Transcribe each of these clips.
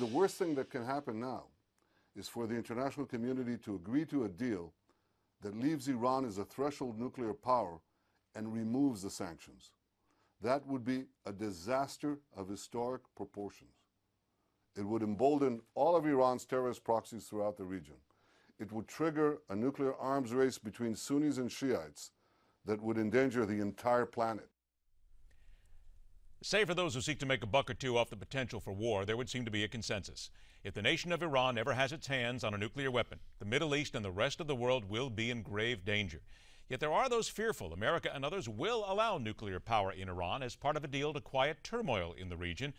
The worst thing that can happen now is for the international community to agree to a deal that leaves Iran as a threshold nuclear power and removes the sanctions. That would be a disaster of historic proportions. It would embolden all of Iran's terrorist proxies throughout the region. It would trigger a nuclear arms race between Sunnis and Shiites that would endanger the entire planet. Save for those who seek to make a buck or two off the potential for war, there would seem to be a consensus. If the nation of Iran ever has its hands on a nuclear weapon, the Middle East and the rest of the world will be in grave danger. Yet there are those fearful America and others will allow nuclear power in Iran as part of a deal to quiet turmoil in the region.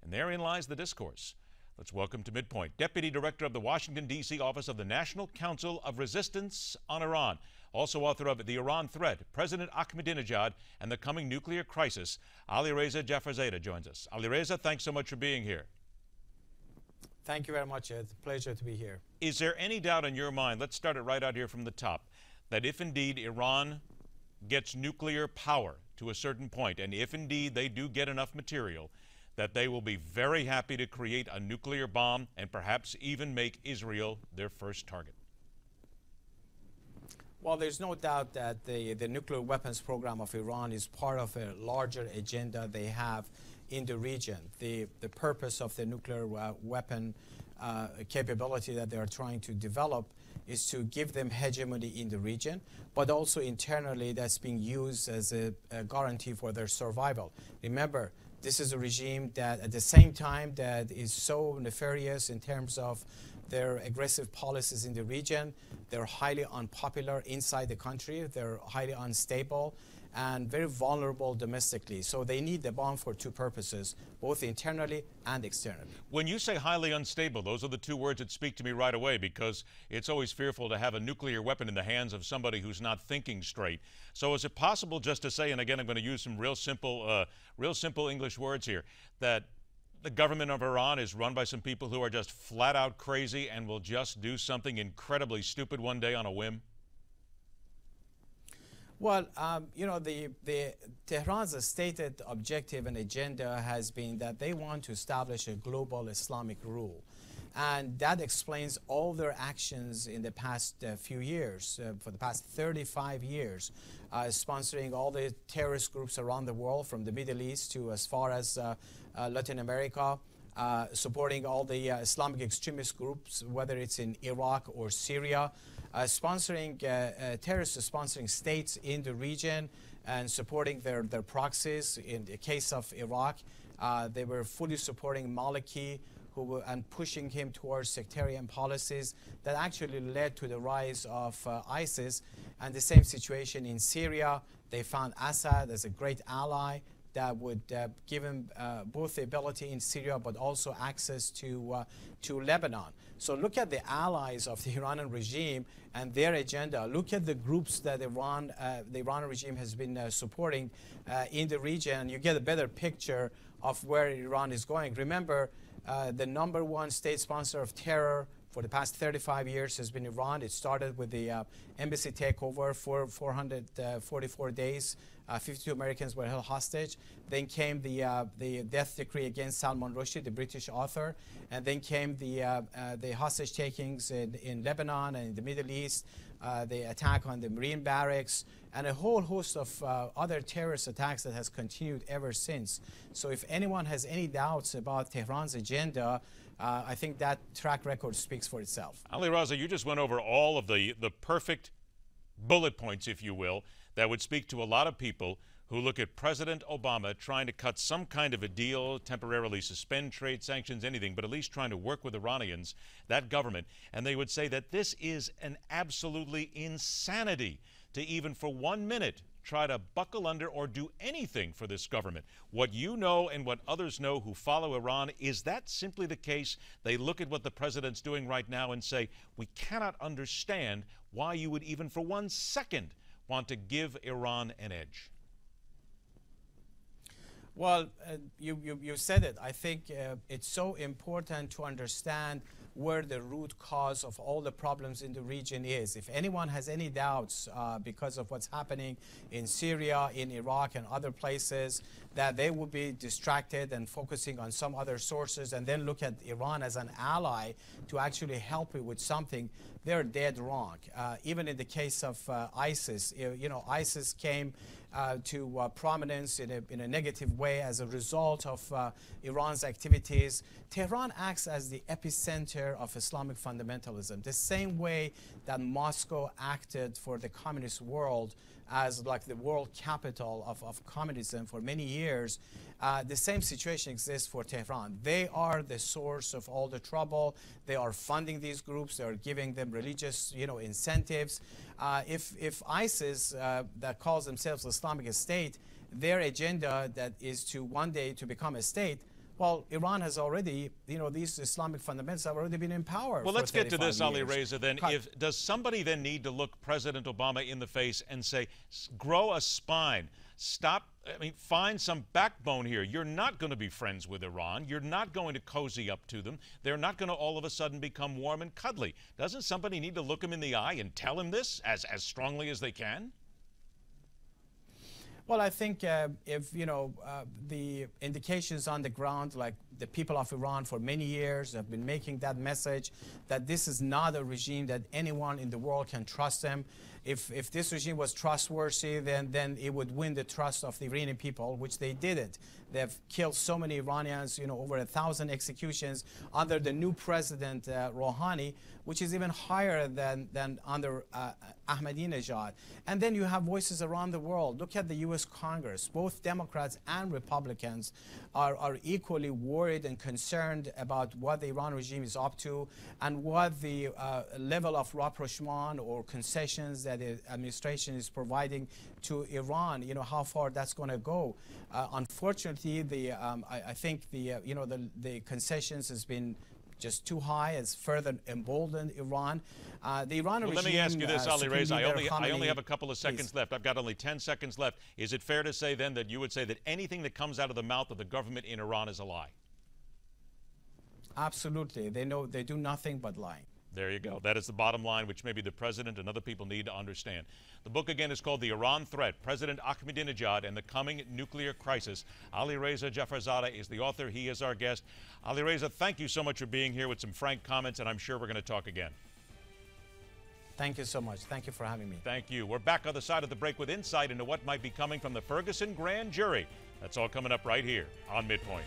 And therein lies the discourse. Let's welcome to MidPoint, Deputy Director of the Washington, D.C. Office of the National Council of Resistance on Iran, also author of The Iran Threat, President Ahmadinejad and the Coming Nuclear Crisis, Alireza Jafarzadeh joins us. Alireza, thanks so much for being here. Thank you very much, Ed. Pleasure to be here. Is there any doubt in your mind, let's start it right out here from the top, that if indeed Iran gets nuclear power to a certain point, and if indeed they do get enough material, that they will be very happy to create a nuclear bomb and perhaps even make Israel their first target? Well, there's no doubt that the nuclear weapons program of Iran is part of a larger agenda they have in the region. The purpose of the nuclear weapon capability that they are trying to develop is to give them hegemony in the region, but also internally that's being used as a guarantee for their survival. Remember, this is a regime that at the same time that is so nefarious in terms of their aggressive policies in the region, they're highly unpopular inside the country, they're highly unstable and very vulnerable domestically. So they need the bomb for two purposes, both internally and externally. When you say highly unstable, those are the two words that speak to me right away, because it's always fearful to have a nuclear weapon in the hands of somebody who's not thinking straight. So is it possible just to say, and again I'm going to use some real simple English words here, that the government of Iran is run by some people who are just flat out crazy and will just do something incredibly stupid one day on a whim? Well, you know, Tehran's stated objective and agenda has been that they want to establish a global Islamic rule. And that explains all their actions in the past few years, for the past 35 years, sponsoring all the terrorist groups around the world, from the Middle East to as far as Latin America, supporting all the Islamic extremist groups, whether it's in Iraq or Syria, sponsoring terrorists, sponsoring states in the region and supporting their proxies. In the case of Iraq, they were fully supporting Maliki and pushing him towards sectarian policies that actually led to the rise of ISIS. And the same situation in Syria, they found Assad as a great ally that would give him both the ability in Syria but also access to Lebanon. So look at the allies of the Iranian regime and their agenda. Look at the groups that the Iranian regime has been supporting in the region. You get a better picture of where Iran is going. Remember, the #1 state sponsor of terror for the past 35 years has been Iran. It started with the embassy takeover for 444 days. 52 Americans were held hostage. Then came the death decree against Salman Rushdie, the British author. And then came the hostage takings in Lebanon and in the Middle East, the attack on the Marine barracks, and a whole host of other terrorist attacks that has continued ever since. So if anyone has any doubts about Tehran's agenda, I think that track record speaks for itself. Alireza, you just went over all of the perfect bullet points, if you will, that would speak to a lot of people who look at President Obama trying to cut some kind of a deal, temporarily suspend trade sanctions, anything, but at least trying to work with Iranians, that government, and they would say that this is an absolutely insanity to even for 1 minute try to buckle under or do anything for this government. What you know and what others know who follow Iran, is that simply the case? They look at what the president's doing right now and say, we cannot understand why you would even for 1 second want to give Iran an edge. Well, you said it. I think it's so important to understand where the root cause of all the problems in the region is. If anyone has any doubts because of what's happening in Syria, in Iraq, and other places, that they would be distracted and focusing on some other sources and then look at Iran as an ally to actually help it with something, they're dead wrong. Even in the case of ISIS, ISIS came to prominence in a negative way as a result of Iran's activities. Tehran acts as the epicenter of Islamic fundamentalism, the same way that Moscow acted for the communist world as like the world capital of communism for many years. The same situation exists for Tehran. They are the source of all the trouble. They are funding these groups. They are giving them religious, incentives. If ISIS, that calls themselves Islamic State, their agenda that is to one day to become a state, well, Iran has already, these Islamic fundamentalists have already been in power. Well, let's get to this, Alireza, then. Does somebody then need to look President Obama in the face and say, grow a spine, find some backbone here. You're not going to be friends with Iran. You're not going to cozy up to them. They're not going to all of a sudden become warm and cuddly. Doesn't somebody need to look him in the eye and tell him this as strongly as they can? Well, I think if, the indications on the ground, like the people of Iran for many years have been making that message that this is not a regime that anyone in the world can trust them. If this regime was trustworthy, then it would win the trust of the Iranian people, which they didn't. They've killed so many Iranians, over 1,000 executions under the new president, Rouhani, which is even higher than under Ahmadinejad. And then you have voices around the world. Look at the U.S. Congress. Both Democrats and Republicans are equally worried and concerned about what the Iran regime is up to and what the level of rapprochement or concessions that the administration is providing to Iran, how far that's going to go. Unfortunately, I think the concessions has been just too high. It's further emboldened Iran. The Iran regime. Let me ask you this, Alireza. I only have a couple of seconds left. I've got only 10 seconds left. Is it fair to say then that you would say that anything that comes out of the mouth of the government in Iran is a lie? Absolutely. They do nothing but lying. There you go. That is the bottom line, which maybe the president and other people need to understand. The book, again, is called The Iran Threat, President Ahmadinejad and the Coming Nuclear Crisis. Alireza Jafarzadeh is the author. He is our guest. Alireza, thank you so much for being here with some frank comments, and I'm sure we're going to talk again. Thank you so much. Thank you for having me. Thank you. We're back on the side of the break with insight into what might be coming from the Ferguson grand jury. That's all coming up right here on MidPoint.